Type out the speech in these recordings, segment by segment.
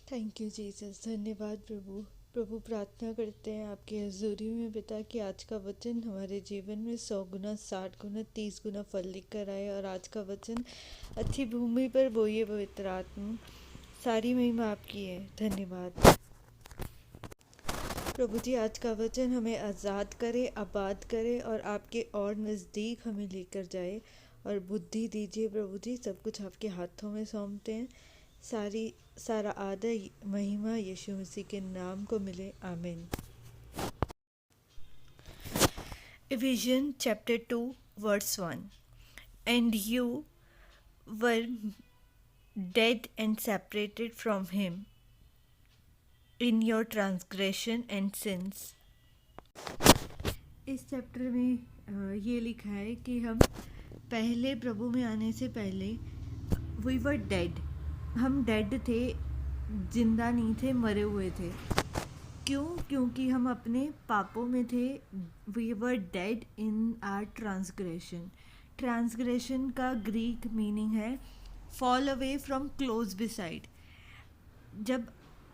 Thank you Jesus. धन्यवाद प्रभु। प्रभु, प्रार्थना करते हैं आपकी हजूरी में पिता कि आज का वचन हमारे जीवन में 100 गुना, 60 गुना, 30 गुना फल लेकर आए और आज का वचन अच्छी भूमि पर बोइए पवित्र आत्मा। सारी महिमा आपकी है। धन्यवाद प्रभु जी। आज का वचन हमें आज़ाद करे, आबाद करे और आपके और नज़दीक हमें लेकर जाए और बुद्धि दीजिए प्रभु जी। सब कुछ आपके हाथों में सौंपते हैं। सारा आदर महिमा यीशु मसीह के नाम को मिले। आमीन। Ephesians chapter 2 verse 1. And you were dead and separated from him in your transgression and sins. इस चैप्टर में ये लिखा है कि हम पहले प्रभु में आने से पहले वी वर डेड, हम डेड थे, जिंदा नहीं थे, मरे हुए थे। क्यों? क्योंकि हम अपने पापों में थे। We were dead in our transgression. Transgression का ग्रीक मीनिंग है fall away from close beside. जब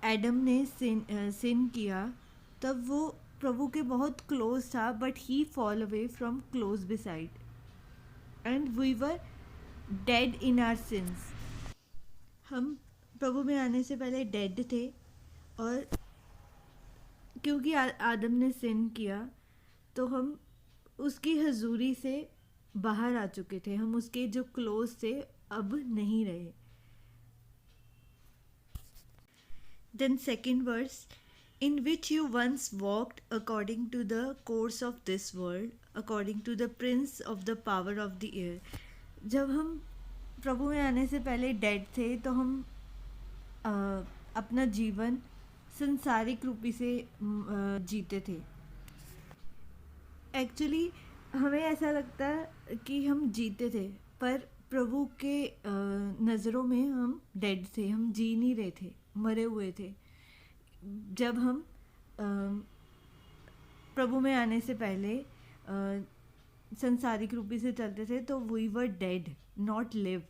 एडम ने सिन किया तब वो प्रभु के बहुत क्लोज था, but he fall away from close beside and we were dead in our sins. हम प्रभु में आने से पहले डेड थे और क्योंकि आदम ने सिन किया तो हम उसकी हजूरी से बाहर आ चुके थे। हम उसके जो क्लोज थे अब नहीं रहे। Then second verse, in which you once walked according to the course of this world, according to the prince of the power of the air. जब हम प्रभु में आने से पहले डेड थे तो हम अपना जीवन संसारिक रूपी से जीते थे। एक्चुअली हमें ऐसा लगता है कि हम जीते थे, पर प्रभु के नज़रों में हम डेड थे, हम जी नहीं रहे थे, मरे हुए थे। जब हम प्रभु में आने से पहले संसारिक रूपी से चलते थे तो we were dead, not live.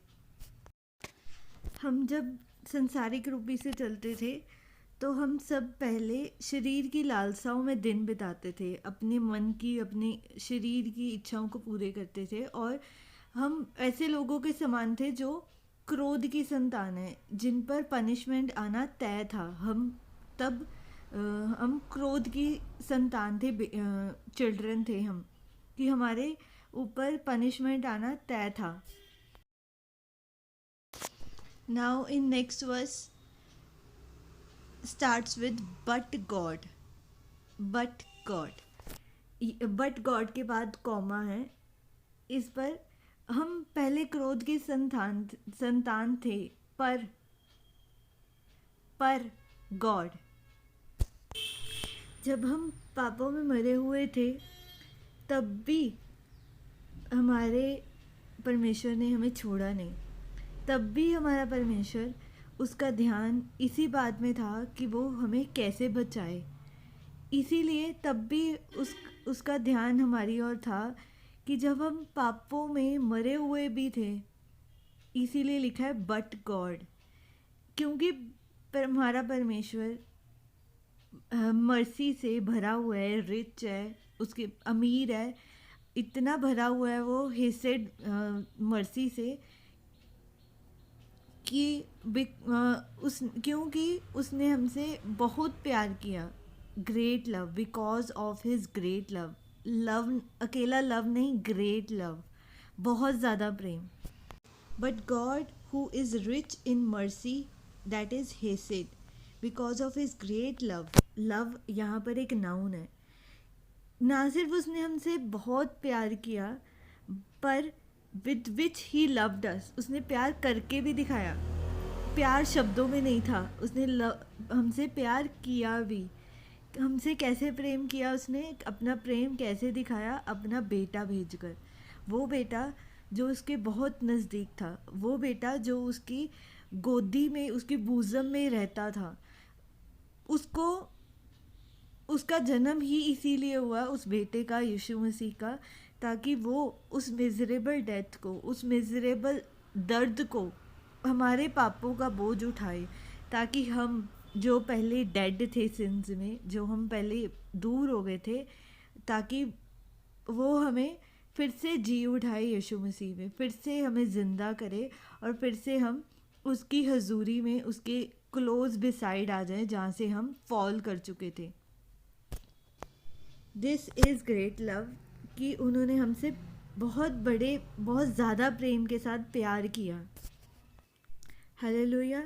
हम जब संसारिक रूपी से चलते थे तो हम सब पहले शरीर की लालसाओं में दिन बिताते थे, अपने मन की, अपने शरीर की इच्छाओं को पूरे करते थे और हम ऐसे लोगों के समान थे जो क्रोध की संतान है, जिन पर पनिशमेंट आना तय था। हम क्रोध की संतान थे, चिल्ड्रन थे हम, कि हमारे ऊपर पनिशमेंट आना तय था। Now in next verse starts with but God. But God के बाद कॉमा है। इस पर हम पहले क्रोध की संतान थे, पर गॉड, जब हम पापों में मरे हुए थे तब भी हमारे परमेश्वर ने हमें छोड़ा नहीं। तब भी हमारा परमेश्वर, उसका ध्यान इसी बात में था कि वो हमें कैसे बचाए। इसीलिए तब भी उसका ध्यान हमारी ओर था कि जब हम पापों में मरे हुए भी थे। इसीलिए लिखा है बट गॉड, क्योंकि हमारा परमेश्वर मर्सी से भरा हुआ है, रिच है, उसके अमीर है, इतना भरा हुआ है वो हेसेड मर्सी से कि क्योंकि उसने हमसे बहुत प्यार किया। Great love, because of his great love. Love अकेला लव नहीं, ग्रेट लव, बहुत ज़्यादा प्रेम। But God who is rich in mercy, that is hesed, because of his great love. Love यहाँ पर एक नाउन है। ना सिर्फ उसने हमसे बहुत प्यार किया, पर with which he loved us, उसने प्यार करके भी दिखाया। प्यार शब्दों में नहीं था, उसने हमसे प्यार किया भी। हमसे कैसे प्रेम किया उसने, अपना प्रेम कैसे दिखाया? अपना बेटा भेजकर। वो बेटा जो उसके बहुत नज़दीक था, वो बेटा जो उसकी गोदी में, उसकी बूज़म में रहता था, उसका जन्म ही इसीलिए हुआ, उस बेटे का, यीशु मसीह का, ताकि वो उस मिजरेबल डेथ को, उस मिजरेबल दर्द को, हमारे पापों का बोझ उठाए, ताकि हम जो पहले डेड थे सिंस में, जो हम पहले दूर हो गए थे, ताकि वो हमें फिर से जी उठाए यीशु मसीह में, फिर से हमें ज़िंदा करे और फिर से हम उसकी हजूरी में उसके क्लोज बिसाइड आ जाएं जहाँ से हम फॉल कर चुके थे। दिस इज़ ग्रेट लव कि उन्होंने हमसे बहुत ज़्यादा प्रेम के साथ प्यार किया। हालेलुया।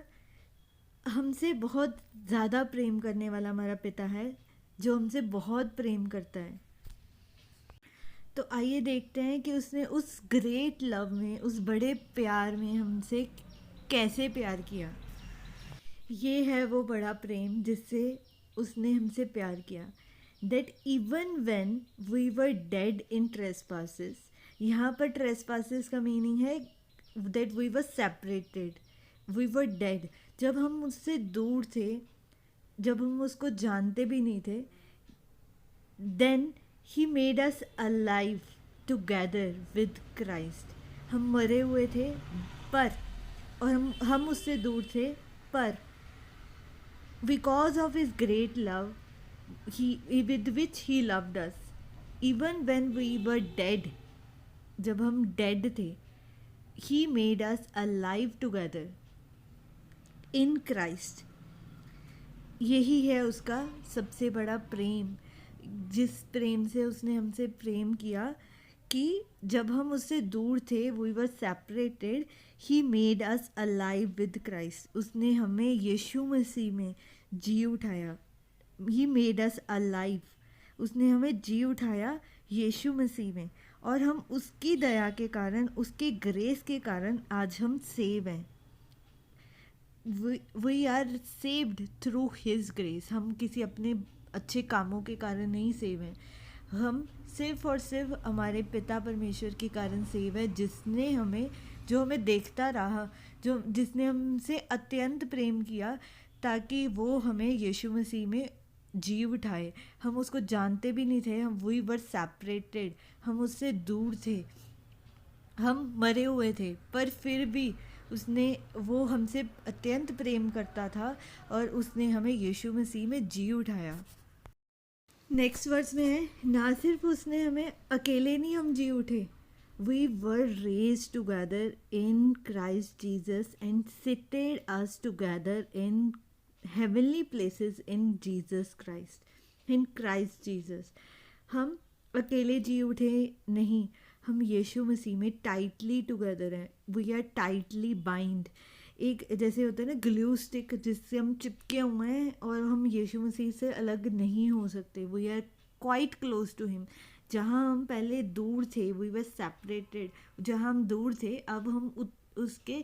हमसे बहुत ज़्यादा प्रेम करने वाला हमारा पिता है, जो हमसे बहुत प्रेम करता है। तो आइए देखते हैं कि उसने उस ग्रेट लव में, उस बड़े प्यार में हमसे कैसे प्यार किया। ये है वो बड़ा प्रेम जिससे उसने हमसे प्यार किया। That even when we were dead in trespasses, यहाँ पर trespasses का मीनिंग है that we were separated, we were dead, जब हम उससे दूर थे, जब हम उसको जानते भी नहीं थे, then he made us alive together with Christ. हम मरे हुए थे पर, और हम उससे दूर थे पर, because of his great love with which he loved us, even when we were dead, जब हम dead थे, he made us alive together in Christ. यही है उसका सबसे बड़ा प्रेम, जिस प्रेम से उसने हमसे प्रेम किया कि जब हम उससे दूर थे, we were separated, he made us alive with Christ. उसने हमें यीशु मसीह में जी उठाया। He made us alive. उसने हमें जी उठाया यीशु मसीह में, और हम उसकी दया के कारण, उसके ग्रेस के कारण आज हम सेव हैं। We are saved through his grace. हम किसी अपने अच्छे कामों के कारण नहीं सेव हैं, हम सिर्फ और सिर्फ हमारे पिता परमेश्वर के कारण सेव है, जिसने हमें, जो हमें देखता रहा, जिसने हमसे अत्यंत प्रेम किया ताकि वो हमें यीशु मसीह में जी उठाए। हम उसको जानते भी नहीं थे, हम वी वर सेपरेटेड, हम उससे दूर थे, हम मरे हुए थे, पर फिर भी वो हमसे अत्यंत प्रेम करता था और उसने हमें यीशु मसीह में जी उठाया। नेक्स्ट वर्स में है, ना सिर्फ उसने हमें अकेले नहीं हम जी उठे, we were raised together in Christ Jesus and seated us together इन heavenly places in Jesus Christ, in Christ Jesus. हम अकेले जी उठे नहीं, हम यीशु मसीह में टाइटली टुगेदर हैं, वी आर टाइटली बाइंड। एक जैसे होता है ना ग्लू स्टिक, जिससे हम चिपके हुए हैं और हम यीशु मसीह से अलग नहीं हो सकते। We are quite close to him. जहाँ हम पहले दूर थे, वी वर सेपरेटेड, जहाँ हम दूर थे अब हम उसके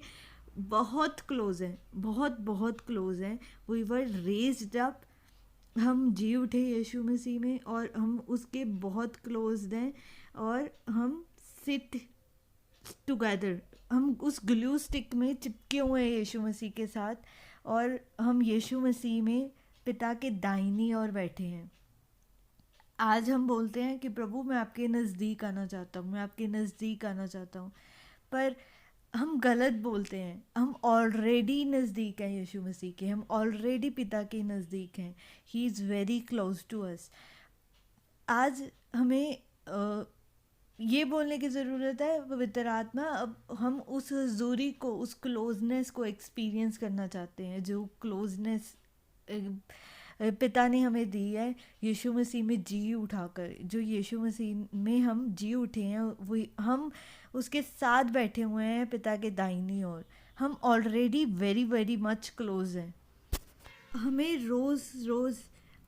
बहुत क्लोज हैं, बहुत क्लोज हैं। वी वर रेज्ड अप, हम जी उठे यीशु मसीह में और हम उसके बहुत क्लोज हैं, और हम सिट टुगेदर, हम उस ग्लू स्टिक में चिपके हुए हैं यीशु मसीह के साथ, और हम यीशु मसीह में पिता के दाहिनी ओर बैठे हैं। आज हम बोलते हैं कि प्रभु मैं आपके नज़दीक आना चाहता हूँ, मैं आपके नज़दीक आना चाहता हूँ, पर हम गलत बोलते हैं। हम ऑलरेडी नज़दीक हैं यीशु मसीह के, हम ऑलरेडी पिता के नज़दीक हैं। He is very close to us. आज हमें ये बोलने की ज़रूरत है, पवित्र आत्मा अब हम उस हजूरी को, उस क्लोजनेस को एक्सपीरियंस करना चाहते हैं, जो क्लोजनेस पिता ने हमें दी है यीशु मसीह में जी उठाकर। जो यीशु मसीह में हम जी उठे हैं, वो हम उसके साथ बैठे हुए हैं पिता के दाहिनी ओर। हम ऑलरेडी वेरी मच क्लोज हैं। हमें रोज़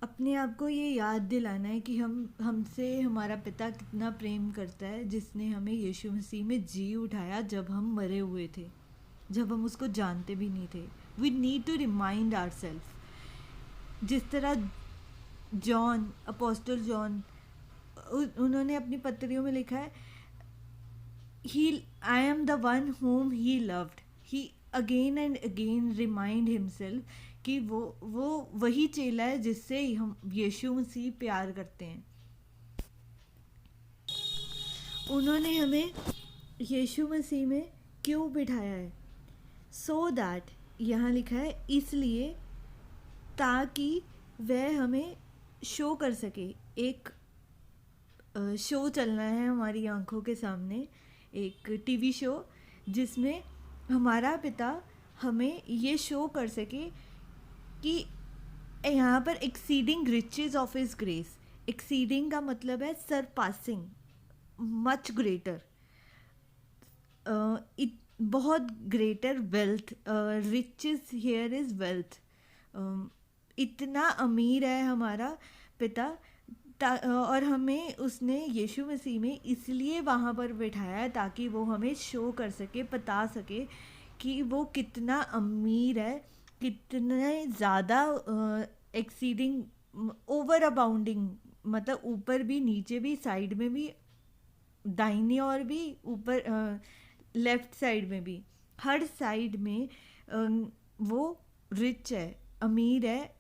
अपने आप को ये याद दिलाना है कि हमसे हमारा पिता कितना प्रेम करता है, जिसने हमें यीशु मसीह में जी उठाया जब हम मरे हुए थे, जब हम उसको जानते भी नहीं थे। We need to remind ourselves. जिस तरह जॉन, अपोस्टल जॉन, उन्होंने अपनी पत्रियों में लिखा है, I am the one whom he loved. He again and again remind himself कि वो वही चेला है जिससे हम यीशु मसीह प्यार करते हैं। उन्होंने हमें यीशु मसीह में क्यों बिठाया है? So that यहाँ लिखा है इसलिए ताकि वह हमें शो कर सके। एक शो चलना है हमारी आंखों के सामने, एक टीवी शो जिसमें हमारा पिता हमें ये शो कर सके कि यहाँ पर exceeding riches of his grace. Exceeding का मतलब है सरपासिंग, मच ग्रेटर, बहुत greater wealth. Riches here is wealth. इतना अमीर है हमारा पिता, और हमें उसने यीशु मसीह में इसलिए वहाँ पर बिठाया है ताकि वो हमें शो कर सके, बता सके कि वो कितना अमीर है, कितने ज़्यादा एक्सीडिंग, ओवर अबाउंडिंग, मतलब ऊपर भी, नीचे भी, साइड में भी, दाहिनी और भी, ऊपर लेफ्ट साइड में भी, हर साइड में वो रिच है, अमीर है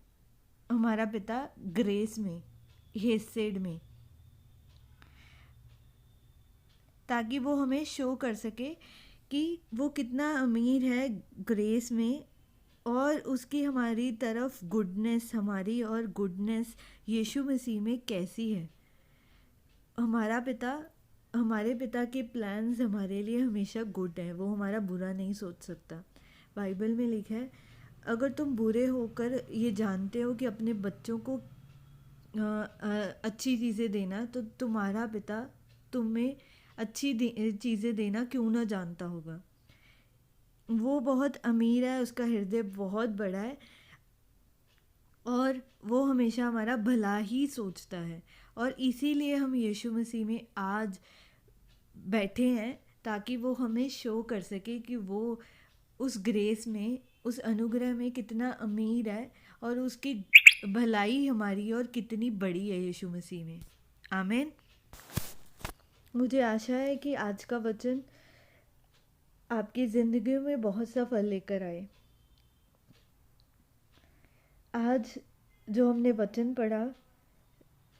हमारा पिता, ग्रेस में, हेसेड में, ताकि वो हमें शो कर सके कि वो कितना अमीर है ग्रेस में, और उसकी हमारी तरफ गुडनेस, हमारी और गुडनेस यीशु मसीह में कैसी है। हमारा पिता, हमारे पिता के प्लान्स हमारे लिए हमेशा गुड हैं, वो हमारा बुरा नहीं सोच सकता। बाइबल में लिखा है अगर तुम बुरे होकर ये जानते हो कि अपने बच्चों को अच्छी चीज़ें देना, तो तुम्हारा पिता तुम्हें अच्छी चीज़ें देना क्यों ना जानता होगा। वो बहुत अमीर है, उसका हृदय बहुत बड़ा है, और वो हमेशा हमारा भला ही सोचता है। और इसीलिए हम यीशु मसीह में आज बैठे हैं ताकि वो हमें शो कर सके कि वो उस ग्रेस में, उस अनुग्रह में कितना अमीर है, और उसकी भलाई हमारी और कितनी बड़ी है यीशु मसीह में। आमीन। मुझे आशा है कि आज का वचन आपकी ज़िंदगी में बहुत सा फल लेकर आए। आज जो हमने वचन पढ़ा,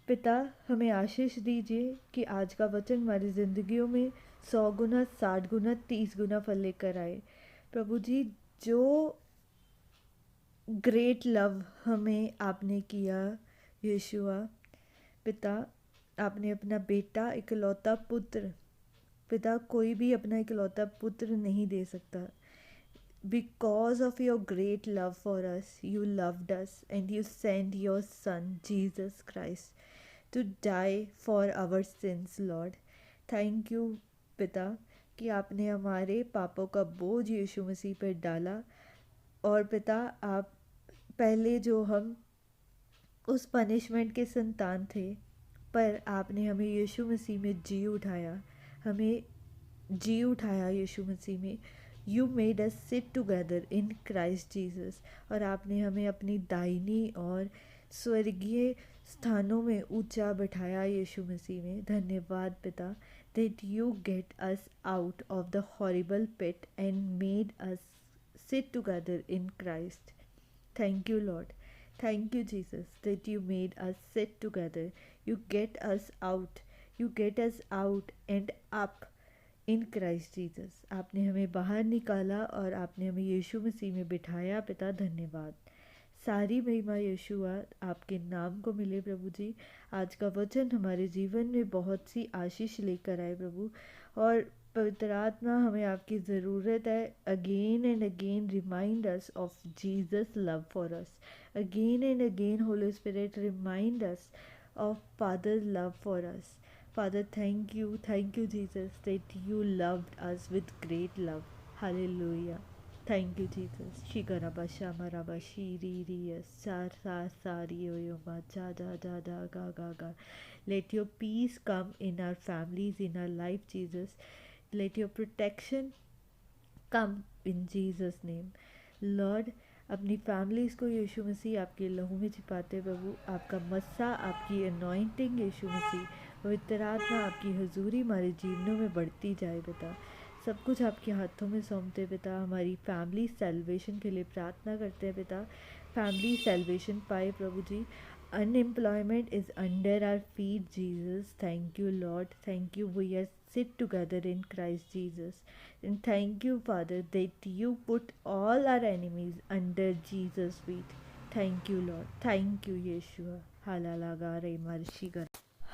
पिता हमें आशीष दीजिए कि आज का वचन हमारी ज़िंदगियों में 100 गुना, 60 गुना, 30 गुना फल लेकर आए। प्रभु जी, जो ग्रेट लव हमें आपने किया यीशुआ, पिता आपने अपना बेटा, इकलौता पुत्र, पिता कोई भी अपना इकलौता पुत्र नहीं दे सकता। Because of your great love for us, you loved us and you sent your Son, Jesus Christ, to die for our sins, Lord. Thank you, पिता, कि आपने हमारे पापों का बोझ यीशु मसीह पर डाला। और पिता, आप पहले जो हम उस पनिशमेंट के संतान थे, पर आपने हमें यीशु मसीह में जी उठाया, हमें जी उठाया यीशु मसीह में। You made us sit together in Christ Jesus, और आपने हमें अपनी दाहिनी और स्वर्गीय स्थानों में ऊंचा बिठाया यीशु मसीह में। धन्यवाद पिता, that you get us out of the horrible pit and made us sit together in Christ. Thank you, Lord. Thank you, Jesus, that you made us sit together. You get us out. You get us out and up in Christ Jesus. आपने हमें बाहर निकाला और आपने हमें यीशु मसीह में बिठाया। पिता धन्यवाद। सारी महिमा यीशुआ आपके नाम को मिले प्रभु जी। आज का वचन हमारे जीवन में बहुत सी आशीष लेकर आए प्रभु, और पवित्र आत्मा हमें आपकी ज़रूरत है। Again and again remind us of Jesus love for us. Again and again Holi spirit remind us of Father's love for us. Father, thank you, Jesus, that you loved us with great love. Hallelujah. Thank you, Jesus. Shigaraba shamaraba shiririya sar sa sari oyoma ja ja ja da ga ga ga. Let your peace come in our families, in our life, Jesus. Let your protection come in Jesus' name. Lord, अपनी families को यीशु मसीह आपके लहू में छिपाते प्रभु। आपका मस्सा, आपकी anointing यीशु मसीह, पवित्र आत्मा आपकी हजूरी हमारे जीवनों में बढ़ती जाए पिता। सब कुछ आपके हाथों में सौंपते पिता। हमारी फैमिली सेल्वेशन के लिए प्रार्थना करते हैं पिता। फैमिली सेल्वेशन पाए प्रभु जी। Unemployment is under our feet, Jesus. Thank you, Lord. Thank you. We are sit together in Christ Jesus. And thank you, Father, that you put all our enemies under Jesus' feet. Thank you, Lord. Thank you, Yeshua. Halalagare marshigara.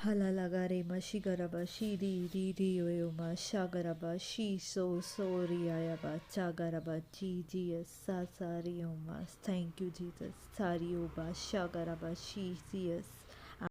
Halalagare mashigaraba shiri riri oyoma shagaraba shi so riayaba chagaraba Jesus sasari omas. Thank you, Jesus. Sari oba shagaraba shi yes